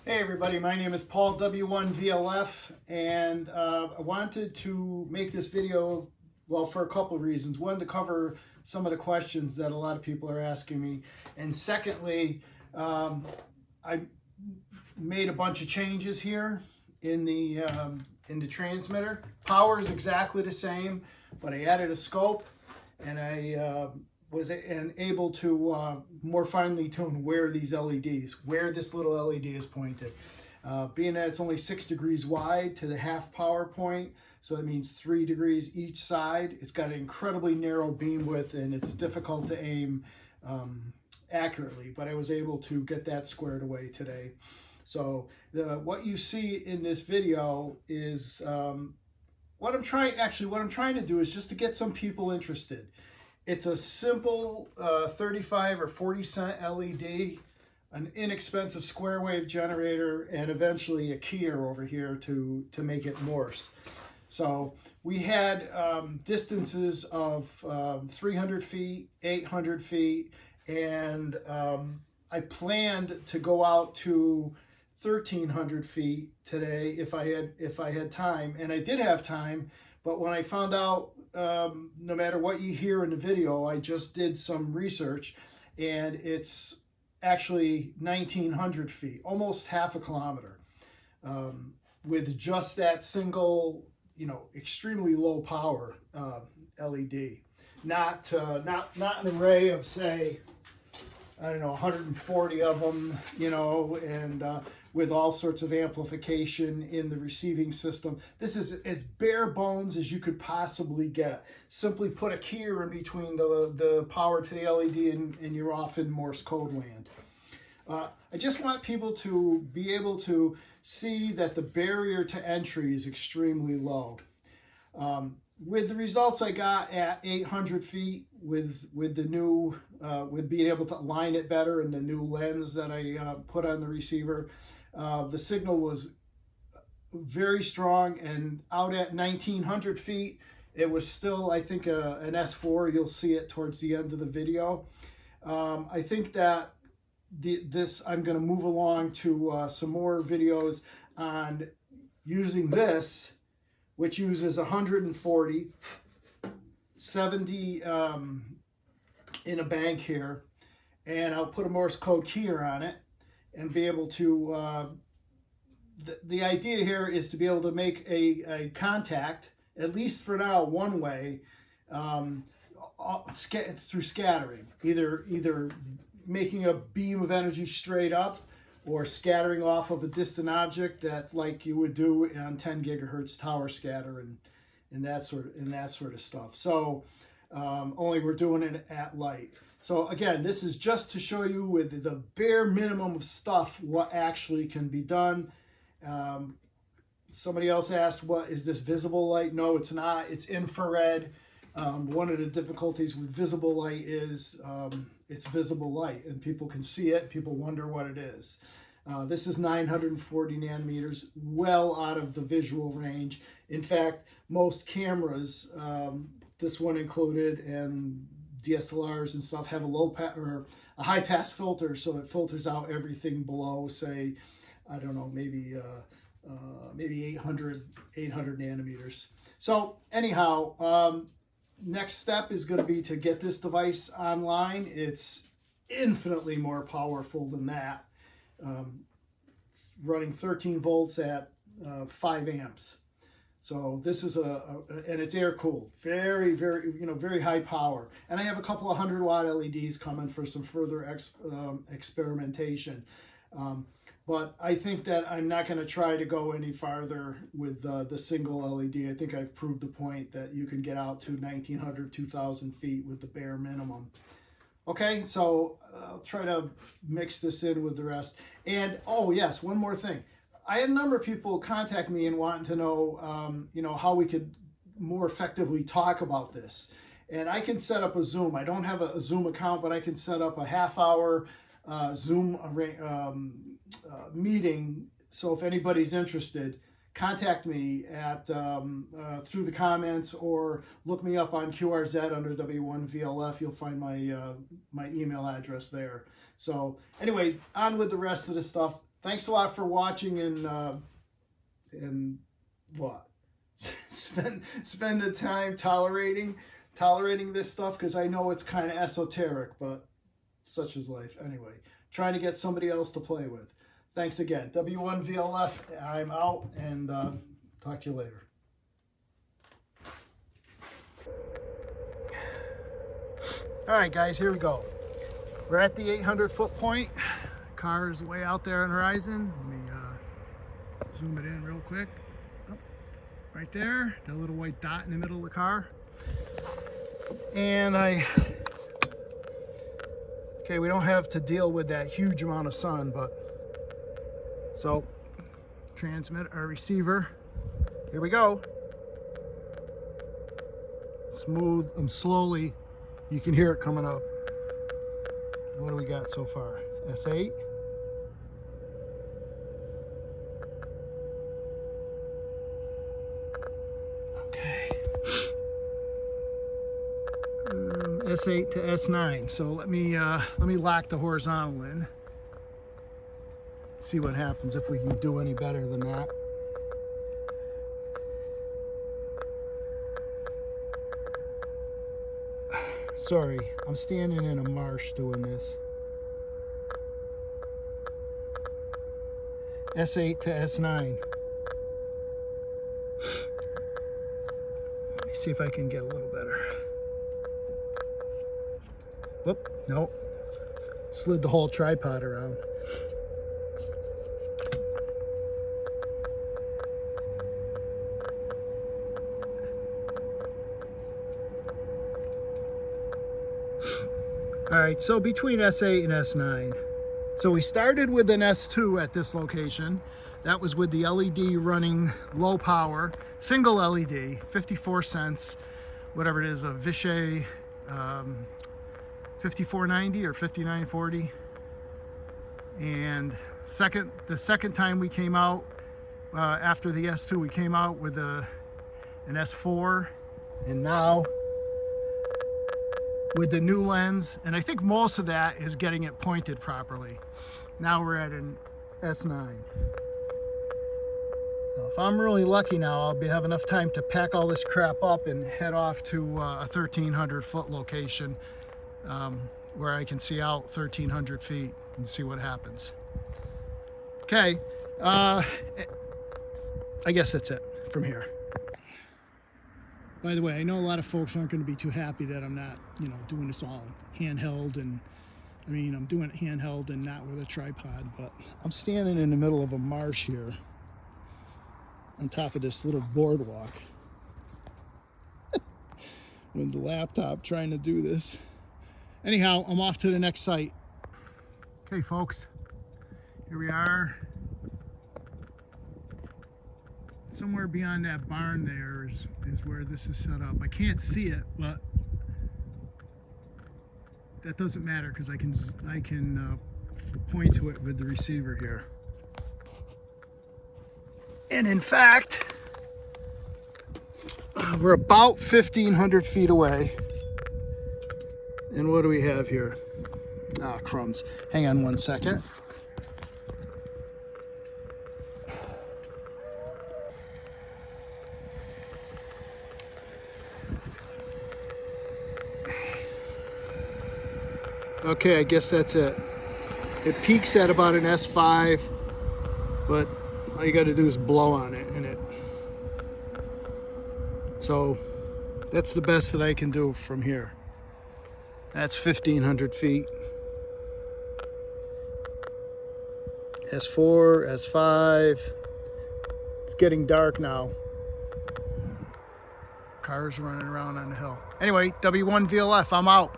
Hey everybody, my name is Paul W1VLF, and I wanted to make this video, well, for a couple of reasons. One, to cover some of the questions that a lot of people are asking me, and secondly, I made a bunch of changes here in the transmitter. Power is exactly the same, but I added a scope, and I was able to more finely tune where these LEDs, where this little LED is pointed. Being that it's only 6 degrees wide to the half power point, so that means 3 degrees each side. It's got an incredibly narrow beam width, and it's difficult to aim accurately, but I was able to get that squared away today. So what you see in this video is what I'm trying to do is just to get some people interested. It's a simple 35 or 40 cent LED, an inexpensive square wave generator, and eventually a keyer over here to make it Morse. So we had distances of 300 feet, 800 feet, and I planned to go out to 1,300 feet today if I had time, and I did have time. But when I found out, no matter what you hear in the video, I just did some research, and it's actually 1,900 feet, almost half a kilometer, with just that single, extremely low power LED. Not an array of, say, I don't know, 140 of them, and with all sorts of amplification in the receiving system. This is as bare bones as you could possibly get. Simply put a keyer in between the power to the LED, and you're off in Morse code land. I just want people to be able to see that the barrier to entry is extremely low. With the results I got at 800 feet with the new, with being able to align it better and the new lens that I put on the receiver, the signal was very strong, and out at 1,900 feet, it was still, I think, an S4. You'll see it towards the end of the video. I think that I'm going to move along to some more videos on using this, which uses 140, 70 in a bank here, and I'll put a Morse code keyer on it and be able to, the idea here is to be able to make a contact, at least for now, one way, through scattering, either making a beam of energy straight up, or scattering off of a distant object, that like you would do on 10 gigahertz tower scatter and that sort of stuff. So only we're doing it at light. So again, this is just to show you with the bare minimum of stuff what actually can be done. Somebody else asked, what is this visible light? No, it's not. It's infrared. One of the difficulties with visible light is it's visible light, and people can see it. People wonder what it is. This is 940 nanometers, well out of the visual range. In fact, most cameras, this one included, and DSLRs and stuff, have a low pass or a high pass filter, so it filters out everything below, say, I don't know, maybe 800 nanometers. So anyhow, next step is going to be to get this device online. It's infinitely more powerful than that. It's running 13 volts at 5 amps. So this is and it's air cooled, very, very, very high power. And I have a couple of 100-watt LEDs coming for some further experimentation. But I think that I'm not going to try to go any farther with the single LED. I think I've proved the point that you can get out to 1,900, 2,000 feet with the bare minimum. Okay, so I'll try to mix this in with the rest. And, oh yes, one more thing. I had a number of people contact me and wanting to know, how we could more effectively talk about this. And I can set up a Zoom. I don't have a Zoom account, but I can set up a half-hour Zoom meeting. So if anybody's interested, contact me at through the comments, or look me up on QRZ under W1VLF. You'll find my my email address there. So anyway, on with the rest of the stuff. thanks a lot for watching, and what? spend the time tolerating this stuff, because I know it's kind of esoteric, but such is life. Anyway, trying to get somebody else to play with. Thanks again. W1VLF, I'm out, and talk to you later. All right, guys, here we go. We're at the 800-foot point. Car is way out there on the horizon. Let me zoom it in real quick. Oh, right there, that little white dot in the middle of the car. And okay, we don't have to deal with that huge amount of sun, but so transmit our receiver. Here we go. Smooth and slowly. You can hear it coming up. What do we got so far? S8. Okay. S8 to S9. So let me lock the horizontal in. See what happens if we can do any better than that. Sorry, I'm standing in a marsh doing this. S8 to S9. Let me see if I can get a little better. Whoop, nope. Slid the whole tripod around. All right, so between S8 and S9. So we started with an S2 at this location. That was with the LED running low power, single LED, 54 cents, whatever it is, a Vishay 5490 or 5940. And the second time we came out, after the S2, we came out with an S4, and now with the new lens, and I think most of that is getting it pointed properly. Now we're at an S9. So if I'm really lucky now, I'll have enough time to pack all this crap up and head off to a 1,300-foot location where I can see out 1,300 feet and see what happens. Okay, I guess that's it from here. By the way, I know a lot of folks aren't going to be too happy that I'm not, doing this all handheld, and I mean, I'm doing it handheld and not with a tripod, but I'm standing in the middle of a marsh here on top of this little boardwalk with the laptop trying to do this. Anyhow, I'm off to the next site. Okay, folks, here we are. Somewhere beyond that barn there is where this is set up. I can't see it, but that doesn't matter because I can point to it with the receiver here. And in fact, we're about 1,500 feet away. And what do we have here? Ah, crumbs. Hang on one second. Okay, I guess that's it. It peaks at about an S5, but all you got to do is blow on it, so that's the best that I can do from here. That's 1,500 feet. S4, S5. It's getting dark now. Cars running around on the hill. Anyway, W1VLF, I'm out.